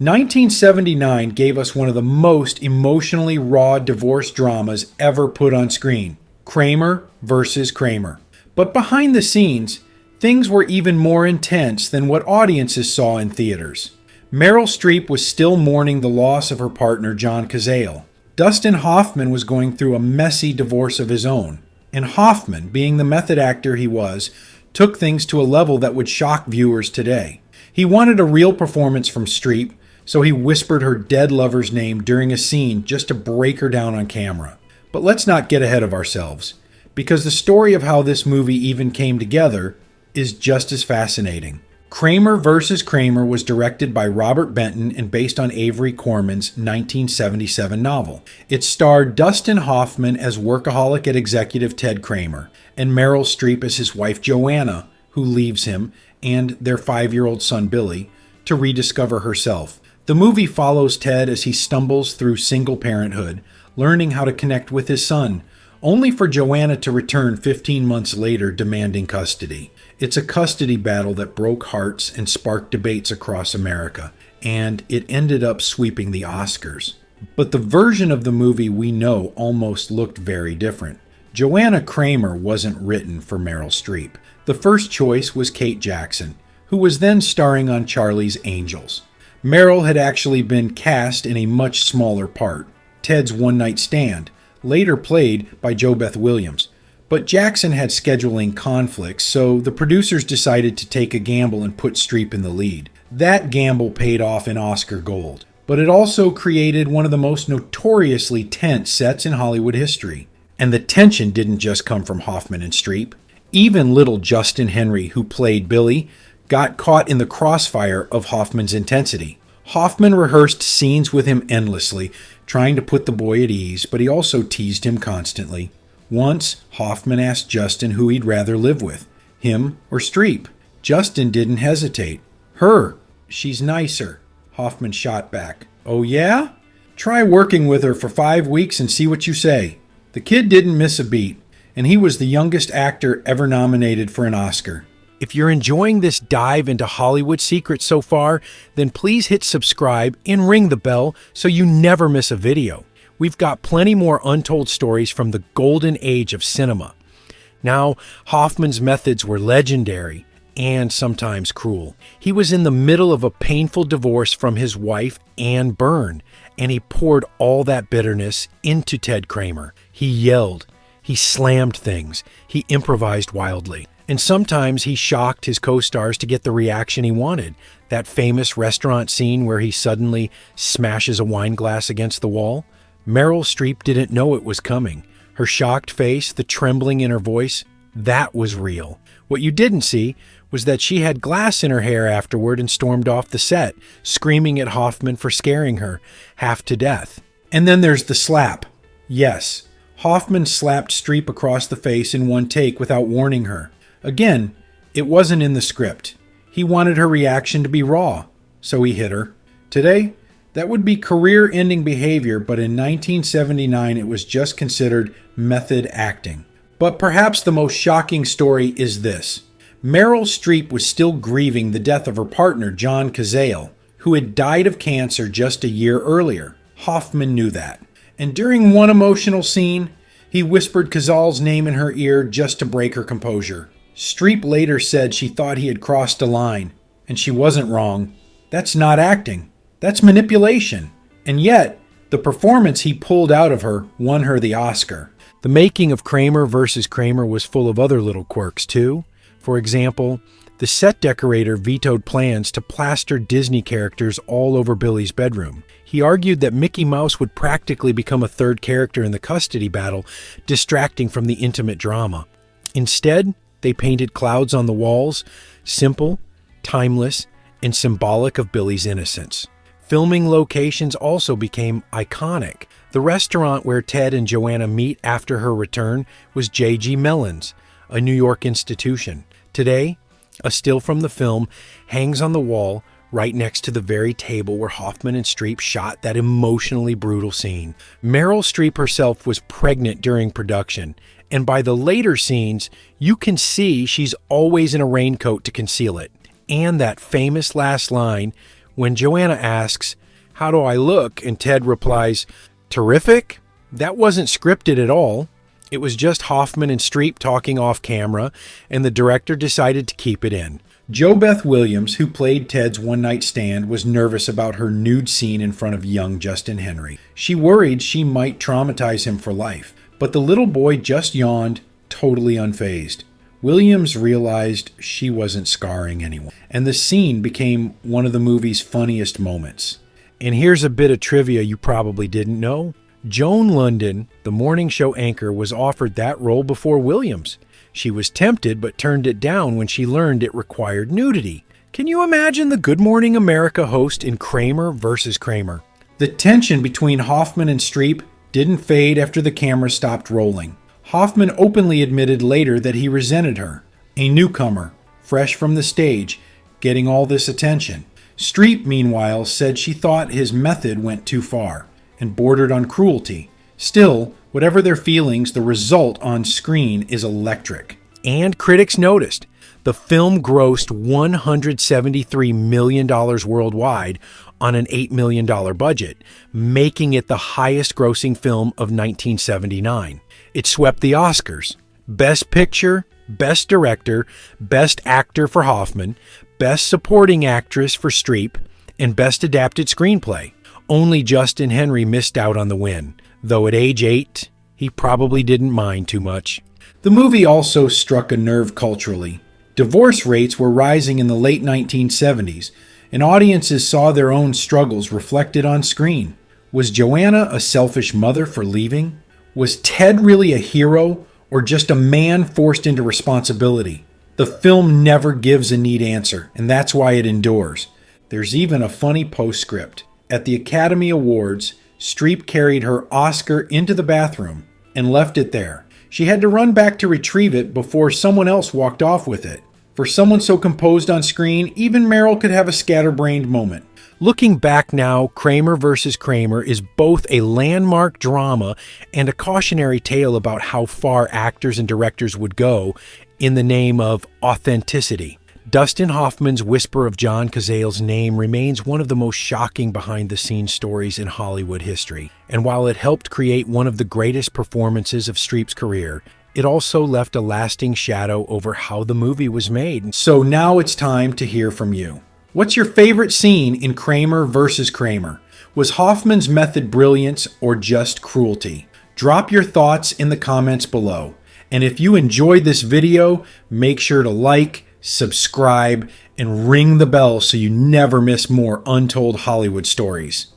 1979 gave us one of the most emotionally raw divorce dramas ever put on screen, Kramer versus Kramer. But behind the scenes, things were even more intense than what audiences saw in theaters. Meryl Streep was still mourning the loss of her partner, John Cazale. Dustin Hoffman was going through a messy divorce of his own. And Hoffman, being the method actor he was, took things to a level that would shock viewers today. He wanted a real performance from Streep, so he whispered her dead lover's name during a scene just to break her down on camera. But let's not get ahead of ourselves, because the story of how this movie even came together is just as fascinating. Kramer vs. Kramer was directed by Robert Benton and based on Avery Corman's 1977 novel. It starred Dustin Hoffman as workaholic and executive Ted Kramer, and Meryl Streep as his wife Joanna, who leaves him and their 5-year-old son Billy to rediscover herself. The movie follows Ted as he stumbles through single parenthood, learning how to connect with his son, only for Joanna to return 15 months later demanding custody. It's a custody battle that broke hearts and sparked debates across America, and it ended up sweeping the Oscars. But the version of the movie we know almost looked very different. Joanna Kramer wasn't written for Meryl Streep. The first choice was Kate Jackson, who was then starring on Charlie's Angels. Meryl had actually been cast in a much smaller part, Ted's one-night stand, later played by JoBeth Williams. But Jackson had scheduling conflicts, so the producers decided to take a gamble and put Streep in the lead. That gamble paid off in Oscar gold, but it also created one of the most notoriously tense sets in Hollywood history. And the tension didn't just come from Hoffman and Streep. Even little Justin Henry, who played Billy, got caught in the crossfire of Hoffman's intensity. Hoffman rehearsed scenes with him endlessly, trying to put the boy at ease, but he also teased him constantly. Once, Hoffman asked Justin who he'd rather live with, him or Streep. Justin didn't hesitate. Her. She's nicer, Hoffman shot back. Oh yeah? Try working with her for 5 weeks and see what you say. The kid didn't miss a beat, and he was the youngest actor ever nominated for an Oscar. If you're enjoying this dive into Hollywood secrets so far, then please hit subscribe and ring the bell so you never miss a video. We've got plenty more untold stories from the golden age of cinema. Now, Hoffman's methods were legendary and sometimes cruel. He was in the middle of a painful divorce from his wife, Anne Byrne, and he poured all that bitterness into Ted Kramer. He yelled, he slammed things, he improvised wildly. And sometimes he shocked his co-stars to get the reaction he wanted. That famous restaurant scene where he suddenly smashes a wine glass against the wall. Meryl Streep didn't know it was coming. Her shocked face, the trembling in her voice, that was real. What you didn't see was that she had glass in her hair afterward and stormed off the set, screaming at Hoffman for scaring her, half to death. And then there's the slap. Yes, Hoffman slapped Streep across the face in one take without warning her. Again, it wasn't in the script. He wanted her reaction to be raw, so he hit her. Today, that would be career-ending behavior, but in 1979 it was just considered method acting. But perhaps the most shocking story is this. Meryl Streep was still grieving the death of her partner, John Cazale, who had died of cancer just a year earlier. Hoffman knew that. And during one emotional scene, he whispered Cazale's name in her ear just to break her composure. Streep later said she thought he had crossed a line, and she wasn't wrong. That's not acting. That's manipulation. And yet, the performance he pulled out of her won her the Oscar. The making of Kramer vs. Kramer was full of other little quirks, too. For example, the set decorator vetoed plans to plaster Disney characters all over Billy's bedroom. He argued that Mickey Mouse would practically become a third character in the custody battle, distracting from the intimate drama. Instead, they painted clouds on the walls, simple, timeless, and symbolic of Billy's innocence. Filming locations also became iconic. The restaurant where Ted and Joanna meet after her return was J.G. Mellon's, a New York institution. Today, a still from the film hangs on the wall right next to the very table where Hoffman and Streep shot that emotionally brutal scene. Meryl Streep herself was pregnant during production, and by the later scenes, you can see she's always in a raincoat to conceal it. And that famous last line, When Joanna asks, "How do I look?" and Ted replies, "Terrific," that wasn't scripted at all. It was just Hoffman and Streep talking off camera, and the director decided to keep it in. Jo Beth Williams, who played Ted's one-night stand, was nervous about her nude scene in front of young Justin Henry. She worried she might traumatize him for life, but the little boy just yawned, totally unfazed. Williams realized she wasn't scarring anyone, and the scene became one of the movie's funniest moments. And here's a bit of trivia you probably didn't know. Joan Lunden, the morning show anchor, was offered that role before Williams. She was tempted but turned it down when she learned it required nudity. Can you imagine the Good Morning America host in Kramer versus Kramer? The tension between Hoffman and Streep didn't fade after the camera stopped rolling. Hoffman openly admitted later that he resented her, a newcomer, fresh from the stage, getting all this attention. Streep, meanwhile, said she thought his method went too far and bordered on cruelty. Still, whatever their feelings, the result on screen is electric. And critics noticed. The film grossed $173 million worldwide on an $8 million budget, making it the highest grossing film of 1979. It swept the Oscars. Best Picture, Best Director, Best Actor for Hoffman, Best Supporting Actress for Streep, and Best Adapted Screenplay. Only Justin Henry missed out on the win, though at age 8, he probably didn't mind too much. The movie also struck a nerve culturally. Divorce rates were rising in the late 1970s, and audiences saw their own struggles reflected on screen. Was Joanna a selfish mother for leaving? Was Ted really a hero, or just a man forced into responsibility? The film never gives a neat answer, and that's why it endures. There's even a funny postscript. At the Academy Awards, Streep carried her Oscar into the bathroom and left it there. She had to run back to retrieve it before someone else walked off with it. For someone so composed on screen, even Meryl could have a scatterbrained moment. Looking back now, Kramer versus Kramer is both a landmark drama and a cautionary tale about how far actors and directors would go in the name of authenticity. Dustin Hoffman's whisper of John Cazale's name remains one of the most shocking behind-the-scenes stories in Hollywood history. And while it helped create one of the greatest performances of Streep's career, it also left a lasting shadow over how the movie was made. So now it's time to hear from you. What's your favorite scene in Kramer versus Kramer? Was Hoffman's method brilliance or just cruelty? Drop your thoughts in the comments below. And if you enjoyed this video, make sure to like, subscribe, and ring the bell so you never miss more untold Hollywood stories.